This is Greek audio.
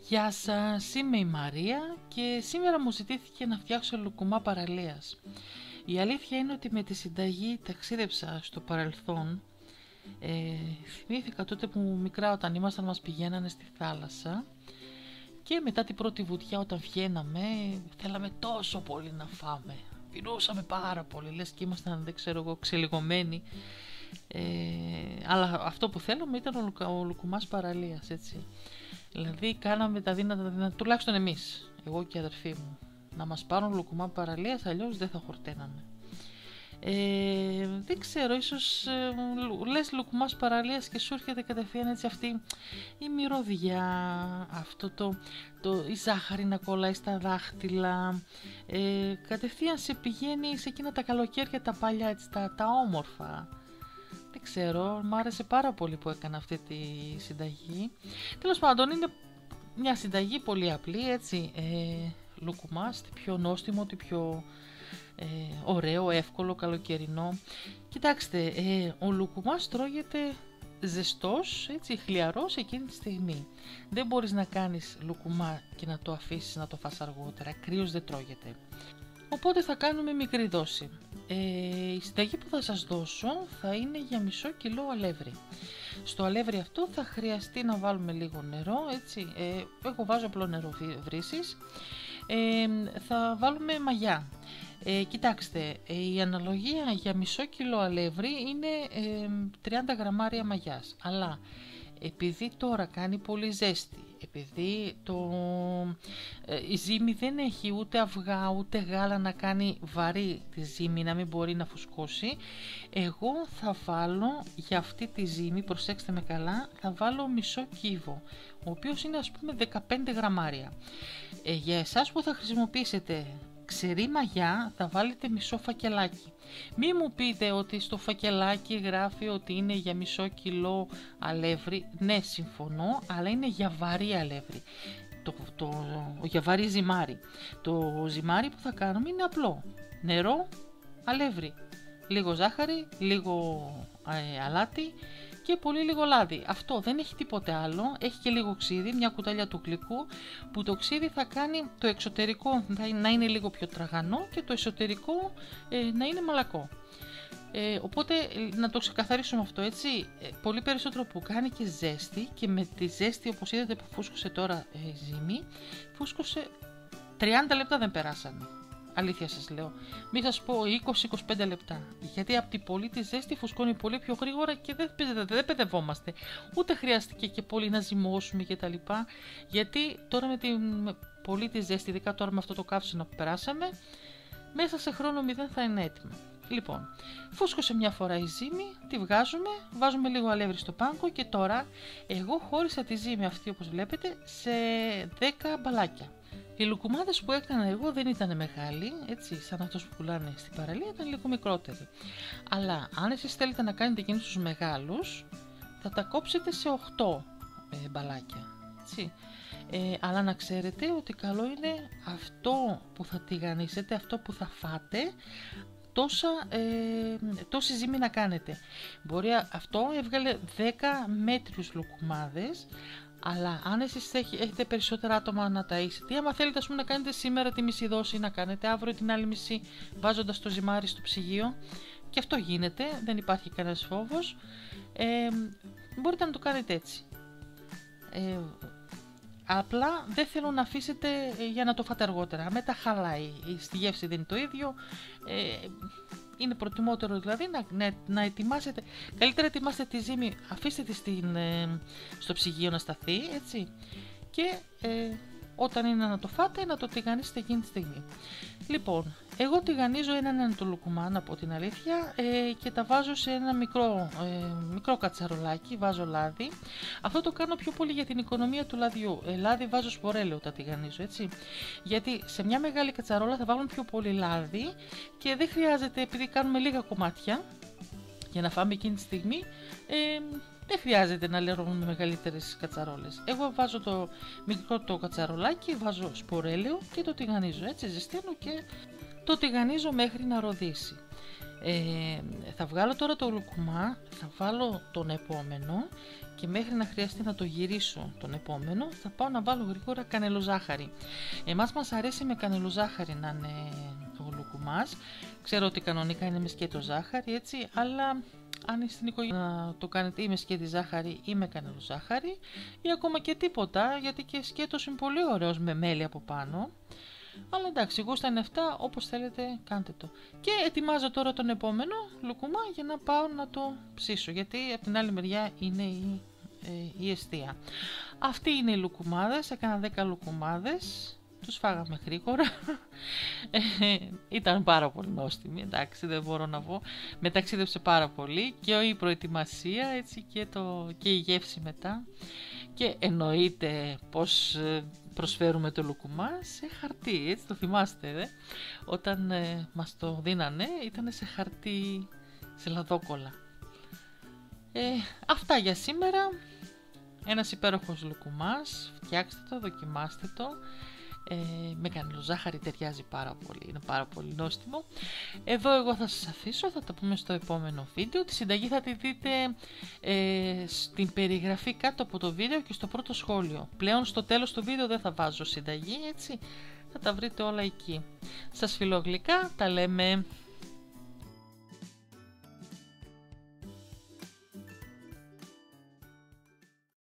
Γεια σας, είμαι η Μαρία και σήμερα μου ζητήθηκε να φτιάξω λουκουμά παραλίας. Η αλήθεια είναι ότι με τη συνταγή ταξίδεψα στο παρελθόν. Θυμήθηκα τότε που μικρά όταν ήμασταν μας πηγαίνανε στη θάλασσα και μετά την πρώτη βουτιά όταν βγαίναμε θέλαμε τόσο πολύ να φάμε. Πεινούσαμε πάρα πολύ, λες και ήμασταν δεν ξέρω εγώ ξελιγωμένοι. Αλλά αυτό που θέλαμε ήταν ο λουκουμάς παραλίας, έτσι. Δηλαδή κάναμε τα δύνατα, τουλάχιστον εμείς, εγώ και η αδερφή μου, να μας πάρουν λουκουμά παραλίας, αλλιώς δεν θα χορταίναμε. Δεν ξέρω, ίσως λες λουκουμάς παραλίας και σου έρχεται κατευθείαν έτσι αυτή η μυρωδιά, αυτό η ζάχαρη να κολλάει στα δάχτυλα, κατευθείαν σε πηγαίνει σε εκείνα τα καλοκαίρια τα παλιά, έτσι, τα όμορφα. Δεν ξέρω, μου άρεσε πάρα πολύ που έκανα αυτή τη συνταγή. Τέλος πάντων, είναι μια συνταγή πολύ απλή, έτσι, λουκουμάς, τι πιο νόστιμο, τι πιο ωραίο, εύκολο, καλοκαιρινό. Κοιτάξτε, ο λουκουμάς τρώγεται ζεστός, έτσι, χλιαρός εκείνη τη στιγμή. Δεν μπορείς να κάνεις λουκουμά και να το αφήσεις να το φας αργότερα, κρύος δεν τρώγεται. Οπότε θα κάνουμε μικρή δόση. Η συνταγή που θα σας δώσω θα είναι για μισό κιλό αλεύρι. Στο αλεύρι αυτό θα χρειαστεί να βάλουμε λίγο νερό, έτσι, εγώ βάζω απλό νερό βρύσης. Θα βάλουμε μαγιά. Κοιτάξτε, η αναλογία για μισό κιλό αλεύρι είναι 30 γραμμάρια μαγιάς, αλλά επειδή τώρα κάνει πολύ ζέστη, επειδή η ζύμη δεν έχει ούτε αυγά ούτε γάλα να κάνει βαρύ τη ζύμη, να μην μπορεί να φουσκώσει, εγώ θα βάλω για αυτή τη ζύμη, προσέξτε με καλά, θα βάλω μισό κύβο, ο οποίος είναι ας πούμε 15 γραμμάρια. Για εσάς που θα χρησιμοποιήσετε ξερή μαγιά θα βάλετε μισό φακελάκι. Μη μου πείτε ότι στο φακελάκι γράφει ότι είναι για μισό κιλό αλεύρι. Ναι, συμφωνώ, αλλά είναι για βαρύ αλεύρι. Για βαρύ ζυμάρι. Το ζυμάρι που θα κάνουμε είναι απλό. Νερό, αλεύρι, λίγο ζάχαρη, λίγο αλάτι και πολύ λίγο λάδι. Αυτό δεν έχει τίποτε άλλο, έχει και λίγο ξύδι, μια κουταλιά του γλυκού, που το ξύδι θα κάνει το εξωτερικό να είναι λίγο πιο τραγανό και το εσωτερικό να είναι μαλακό. Οπότε να το ξεκαθαρίσουμε αυτό, έτσι, πολύ περισσότερο που κάνει και ζέστη, και με τη ζέστη όπως είδατε που φούσκωσε τώρα ζύμη, φούσκωσε 30 λεπτά δεν περάσανε. Αλήθεια σας λέω, μην σας πω 20-25 λεπτά, γιατί από την πολύ τη ζέστη φουσκώνει πολύ πιο γρήγορα και δεν παιδευόμαστε, ούτε χρειάστηκε και πολύ να ζυμώσουμε κτλ. Γιατί τώρα με την πολύ τη ζέστη, ειδικά τώρα με αυτό το καύσιμο που περάσαμε, μέσα σε χρόνο 0 θα είναι έτοιμο. Λοιπόν, φούσκωσε μια φορά η ζύμη, τη βγάζουμε, βάζουμε λίγο αλεύρι στο πάγκο και τώρα εγώ χώρισα τη ζύμη αυτή όπως βλέπετε σε 10 μπαλάκια. Οι λουκουμάδες που έκανα εγώ δεν ήταν μεγάλοι, έτσι, σαν αυτός που πουλάνε στην παραλία, ήταν λίγο μικρότεροι. Αλλά αν εσείς θέλετε να κάνετε εκείνους τους μεγάλους, θα τα κόψετε σε 8 μπαλάκια, έτσι. Αλλά να ξέρετε ότι καλό είναι αυτό που θα τηγανίσετε, αυτό που θα φάτε, τόση ζύμη να κάνετε. Μπορεί αυτό έβγαλε 10 μέτριους λουκουμάδες, αλλά αν εσείς έχετε περισσότερα άτομα να ταΐσετε, ή άμα θέλετε να κάνετε σήμερα τη μισή δόση, να κάνετε αύριο την άλλη μισή βάζοντας το ζυμάρι στο ψυγείο, και αυτό γίνεται, δεν υπάρχει κανένας φόβος, μπορείτε να το κάνετε έτσι. Απλά δεν θέλω να αφήσετε για να το φάτε αργότερα, μετά χαλάει, στη γεύση δεν είναι το ίδιο. Είναι προτιμότερο δηλαδή να ετοιμάσετε, καλύτερα ετοιμάστε τη ζύμη, αφήστε τη στο ψυγείο να σταθεί, έτσι, και όταν είναι να το φάτε να το τηγανίσετε εκείνη τη στιγμή. Λοιπόν, εγώ τηγανίζω έναν το λουκουμά, να πω την αλήθεια, και τα βάζω σε ένα μικρό κατσαρολάκι, βάζω λάδι. Αυτό το κάνω πιο πολύ για την οικονομία του λαδιού. Λάδι βάζω σπορέλαιο όταν τηγανίζω, έτσι. Γιατί σε μια μεγάλη κατσαρόλα θα βάλουν πιο πολύ λάδι και δεν χρειάζεται, επειδή κάνουμε λίγα κομμάτια για να φάμε εκείνη τη στιγμή, δεν χρειάζεται να λερώνουμε μεγαλύτερες κατσαρόλες. Εγώ βάζω το μικρό το κατσαρολάκι, βάζω σπορέλαιο και το τηγανίζω, έτσι, ζεσταίνω και το τηγανίζω μέχρι να ροδίσει. Θα βγάλω τώρα το λουκουμά, θα βάλω τον επόμενο και μέχρι να χρειαστεί να το γυρίσω τον επόμενο θα πάω να βάλω γρήγορα κανελοζάχαρη. Εμάς μας αρέσει με κανελοζάχαρη να είναι ο λουκουμάς. Ξέρω ότι κανονικά είναι με σκέτο ζάχαρη, έτσι, αλλά αν στην οικογένεια να το κάνετε ή με σκέτη ζάχαρη ή με κανελοζάχαρη ή ακόμα και τίποτα, γιατί και σκέτος είναι πολύ ωραίος με μέλι από πάνω. Αλλά εντάξει, γούστα είναι αυτά, όπως θέλετε κάντε το. Και ετοιμάζω τώρα τον επόμενο λουκουμά για να πάω να το ψήσω, γιατί από την άλλη μεριά είναι η εστία. Αυτοί είναι οι λουκουμάδες, έκανα 10 λουκουμάδες, τους φάγαμε γρήγορα. Ήταν πάρα πολύ νόστιμοι, εντάξει, δεν μπορώ να πω. Με ταξίδεψε πάρα πολύ και η προετοιμασία, έτσι, και η γεύση μετά. Και εννοείται πως προσφέρουμε το λουκουμά σε χαρτί, έτσι, το θυμάστε, όταν μας το δίνανε ήταν σε χαρτί, σε λαδόκολλα. Αυτά για σήμερα. Ένας υπέροχος λουκουμάς, φτιάξτε το, δοκιμάστε το. Με κανελοζάχαρη ταιριάζει πάρα πολύ, είναι πάρα πολύ νόστιμο. Εδώ εγώ θα σας αφήσω, θα τα πούμε στο επόμενο βίντεο. Τη συνταγή θα τη δείτε στην περιγραφή κάτω από το βίντεο και στο πρώτο σχόλιο. Πλέον στο τέλος του βίντεο δεν θα βάζω συνταγή, έτσι, θα τα βρείτε όλα εκεί. Σας φιλώ γλυκά, τα λέμε.